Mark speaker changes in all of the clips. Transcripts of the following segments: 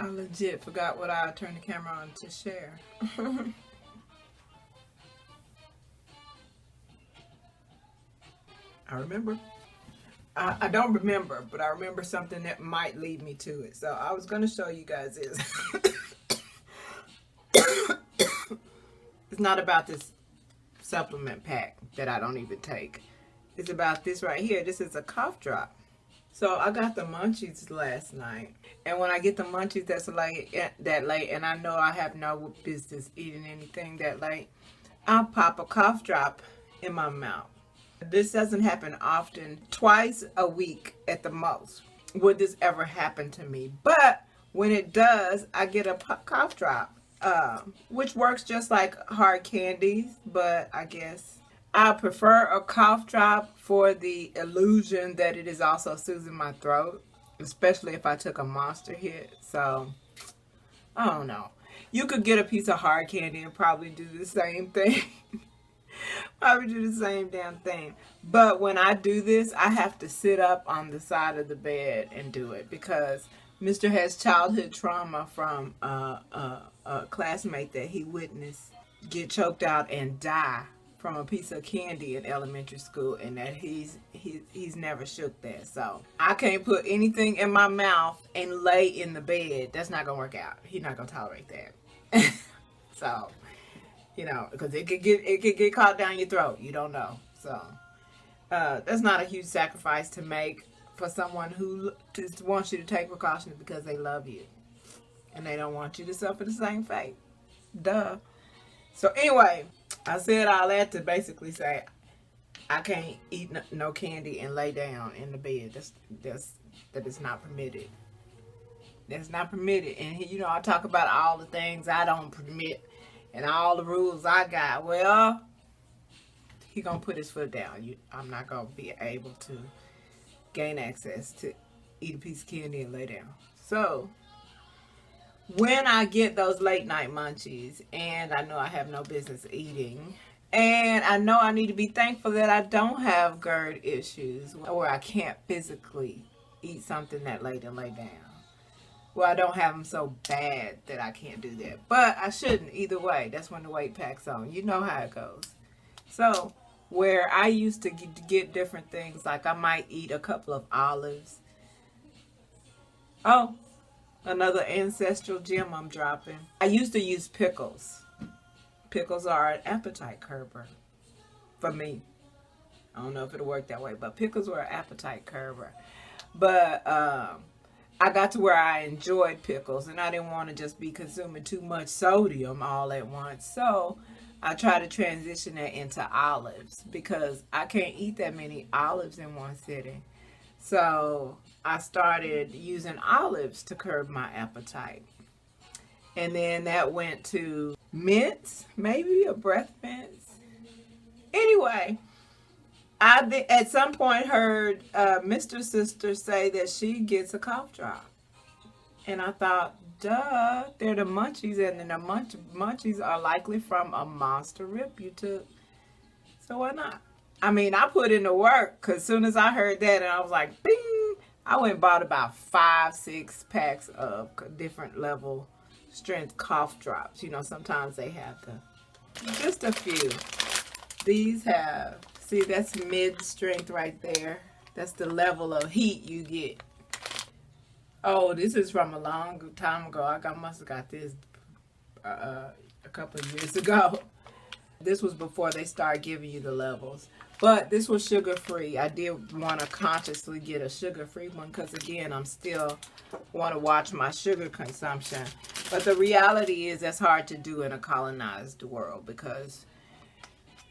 Speaker 1: I legit forgot what I turned the camera on to share. I remember. I don't remember, but I remember something that might lead me to it. So I was going to show you guys this. It's not about this supplement pack that I don't even take. It's about this right here. This is a cough drop. So I got the munchies last night. And when I get the munchies that late, and I know I have no business eating anything that late, I'll pop a cough drop in my mouth. This doesn't happen often. Twice a week at the most would this ever happen to me. But when it does, I get a cough drop, which works just like hard candies. But I guess I prefer a cough drop for the illusion that it is also soothing my throat, especially if I took a monster hit. So I don't know. You could get a piece of hard candy and probably do the same thing. Probably do the same damn thing. But when I do this, I have to sit up on the side of the bed and do it because Mr. has childhood trauma from a classmate that he witnessed get choked out and die from a piece of candy in elementary school, and that he's never shook that. So I can't put anything in my mouth and lay in the bed. That's not gonna work out. He's not gonna tolerate that. So, you know, because it could get caught down your throat. You don't know. So that's not a huge sacrifice to make for someone who just wants you to take precautions because they love you and they don't want you to suffer the same fate. Duh. So anyway, I said all that to basically say I can't eat no candy and lay down in the bed. That is not permitted. That's not permitted. And you know, I talk about all the things I don't permit and all the rules I got. Well, he gonna put his foot down. I'm not gonna be able to gain access to eat a piece of candy and lay down. So when I get those late night munchies and I know I have no business eating, and I know I need to be thankful that I don't have GERD issues where I can't physically eat something that late and lay down. Well, I don't have them so bad that I can't do that. But I shouldn't either way. That's when the weight packs on. You know how it goes. So where I used to get different things, like I might eat a couple of olives. Oh, another ancestral gem I'm dropping. I used to use pickles. Pickles are an appetite curber for me. I don't know if it'll work that way, but pickles were an appetite curber. But I got to where I enjoyed pickles, and I didn't want to just be consuming too much sodium all at once. So I try to transition that into olives because I can't eat that many olives in one sitting. So I started using olives to curb my appetite. And then that went to mints, maybe a breath mints. Anyway, I at some point heard Mr. Sister say that she gets a cough drop. And I thought, duh, they're the munchies, and then the munchies are likely from a monster rip you took. So why not? I mean, I put in the work because as soon as I heard that and I was like, bing, I went and bought about 5-6 packs of different level strength cough drops. You know, sometimes they have just a few. These have, see, that's mid strength right there. That's the level of heat you get. Oh, this is from a long time ago. I must have got this a couple of years ago. This was before they started giving you the levels. But this was sugar-free. I did want to consciously get a sugar-free one because, again, I'm still want to watch my sugar consumption. But the reality is that's hard to do in a colonized world because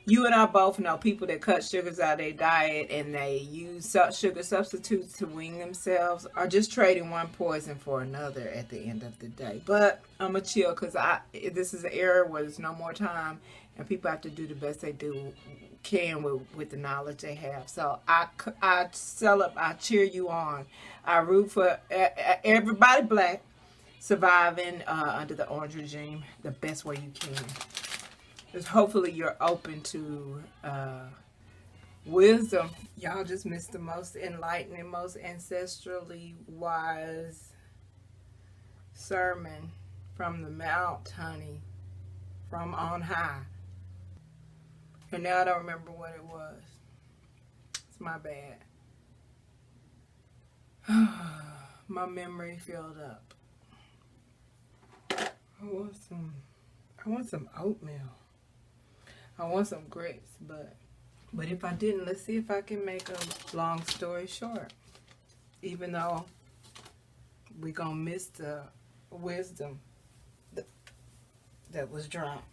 Speaker 1: you and I both know people that cut sugars out of their diet and they use sugar substitutes to wean themselves are just trading one poison for another at the end of the day. But I'm going to chill because this is an era where there's no more time and people have to do the best they can with the knowledge they have. So I cheer you on. I root for everybody black surviving under the orange regime the best way you can. Because hopefully you're open to wisdom. Y'all just missed the most enlightened and most ancestrally wise sermon from the mount, honey, from on high. And now I don't remember what it was. It's my bad. My memory filled up. I want some oatmeal. I want some grits, but if I didn't, let's see if I can make a long story short. Even though we're gonna miss the wisdom that was dropped.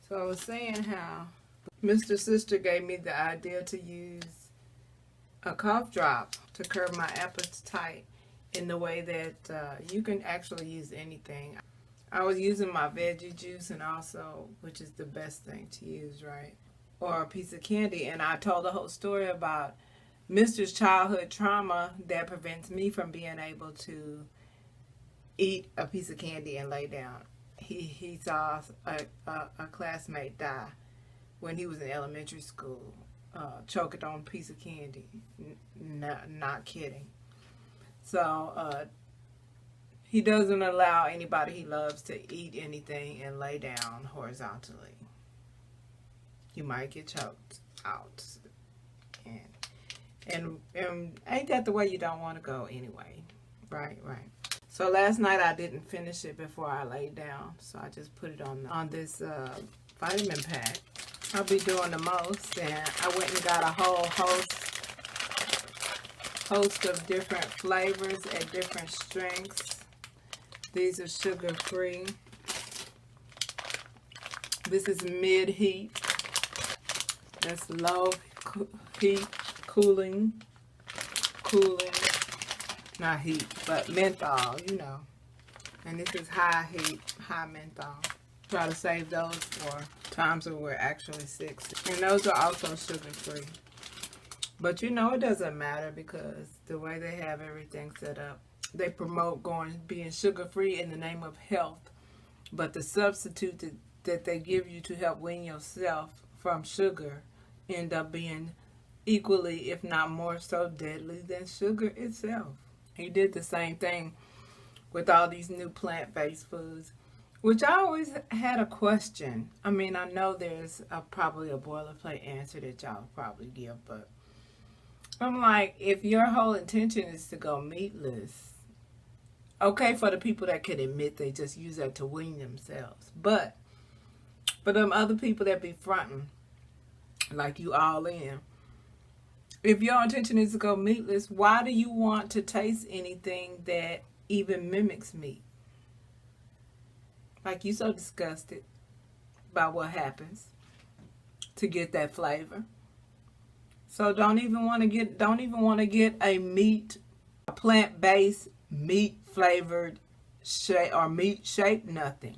Speaker 1: So I was saying how Mr. Sister gave me the idea to use a cough drop to curb my appetite in the way that you can actually use anything. I was using my veggie juice, and also, which is the best thing to use, right? Or a piece of candy. And I told the whole story about Mr's childhood trauma that prevents me from being able to eat a piece of candy and lay down. He saw a classmate die when he was in elementary school, choking on a piece of candy. Not kidding. So he doesn't allow anybody he loves to eat anything and lay down horizontally. You might get choked out. And ain't that the way you don't want to go anyway? Right. So last night I didn't finish it before I laid down. So I just put it on this vitamin pack. I'll be doing the most. And I went and got a whole host of different flavors at different strengths. These are sugar free. This is mid heat. That's low heat, cooling, not heat, but menthol, you know. And this is high heat, high menthol. Try to save those for times when we're actually sick. And those are also sugar free. But you know, it doesn't matter because the way they have everything set up, they promote being sugar free in the name of health. But the substitute that they give you to help wean yourself from sugar end up being equally, if not more so, deadly than sugar itself. He did the same thing with all these new plant-based foods, which I always had a question. I mean, I know there's probably a boilerplate answer that y'all probably give, but I'm like, if your whole intention is to go meatless, okay, for the people that can admit they just use that to wean themselves, but for them other people that be fronting like you all in, if your intention is to go meatless, why do you want to taste anything that even mimics meat? Like, you so disgusted by what happens to get that flavor. So don't even want to get a plant-based meat flavored or meat shaped nothing.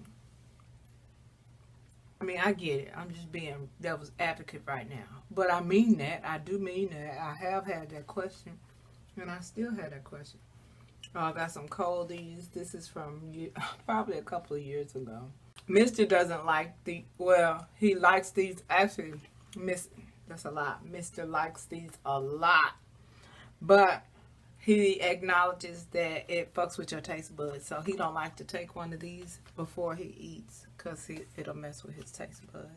Speaker 1: I mean, I get it. I'm just being devil's advocate right now. But I mean that. I do mean that. I have had that question. And I still had that question. Oh, I got some coldies. This is from probably a couple of years ago. Mr. doesn't like he likes these. Actually, that's a lot. Mr. likes these a lot. But he acknowledges that it fucks with your taste buds. So he don't like to take one of these before he eats because it'll mess with his taste buds.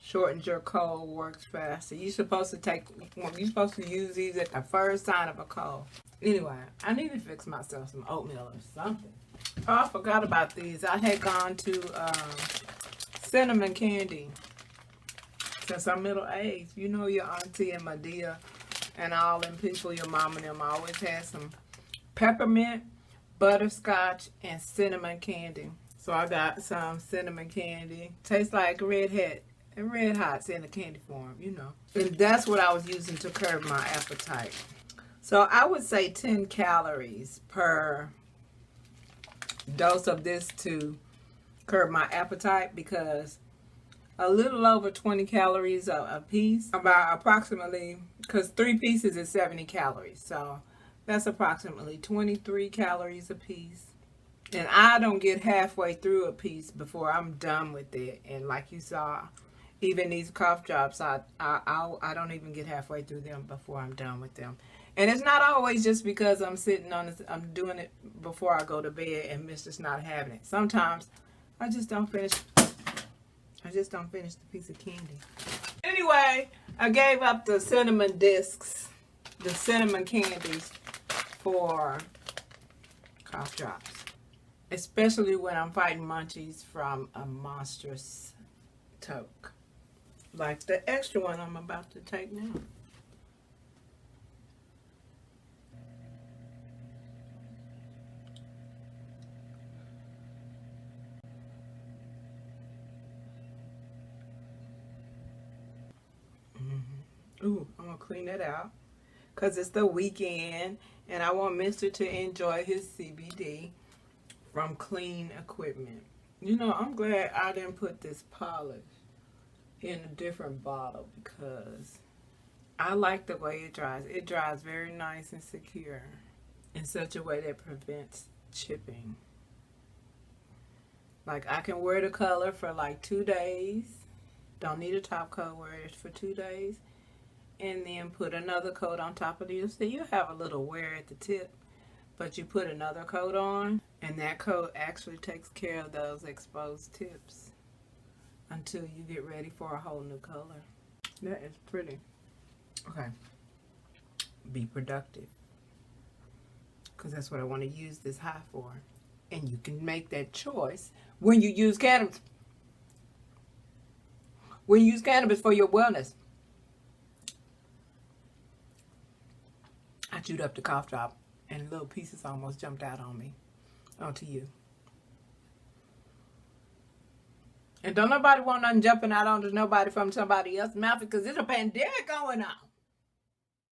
Speaker 1: Shortens your cold, works faster. You're supposed to use these at the first sign of a cold. Anyway, I need to fix myself some oatmeal or something. Oh, I forgot about these. I had gone to cinnamon candy since I'm middle-aged. You know, your auntie and my dear and all them people, your mom and them always had some peppermint, butterscotch, and cinnamon candy. So I got some cinnamon candy. Tastes like Red Hot's in the candy form, you know. And that's what I was using to curb my appetite. So I would say 10 calories per dose of this to curb my appetite, because a little over 20 calories a piece, about approximately, because 3 pieces is 70 calories. So that's approximately 23 calories a piece. And I don't get halfway through a piece before I'm done with it. And like you saw, even these cough drops, I don't even get halfway through them before I'm done with them. And it's not always just because I'm sitting on this, I'm doing it before I go to bed and Mister's not having it. Sometimes I just don't finish the piece of candy. Anyway, I gave up the cinnamon discs, the cinnamon candies, for cough drops. Especially when I'm fighting munchies from a monstrous toke. Like the extra one I'm about to take now. Ooh, I'm gonna clean that out because it's the weekend and I want Mister to enjoy his CBD from clean equipment. You know, I'm glad I didn't put this polish in a different bottle because I like the way it dries. It dries very nice and secure in such a way that prevents chipping. Like I can wear the color for like 2 days. Don't need a top coat, wear it for 2 days. And then put another coat on top of it. So you have a little wear at the tip, but you put another coat on, and that coat actually takes care of those exposed tips until you get ready for a whole new color. That is pretty. Okay. Be productive, because that's what I want to use this high for. And you can make that choice when you use cannabis. When you use cannabis for your wellness. I chewed up the cough drop and little pieces almost jumped out on me. Onto you. And don't nobody want nothing jumping out onto nobody from somebody else's mouth because there's a pandemic going on.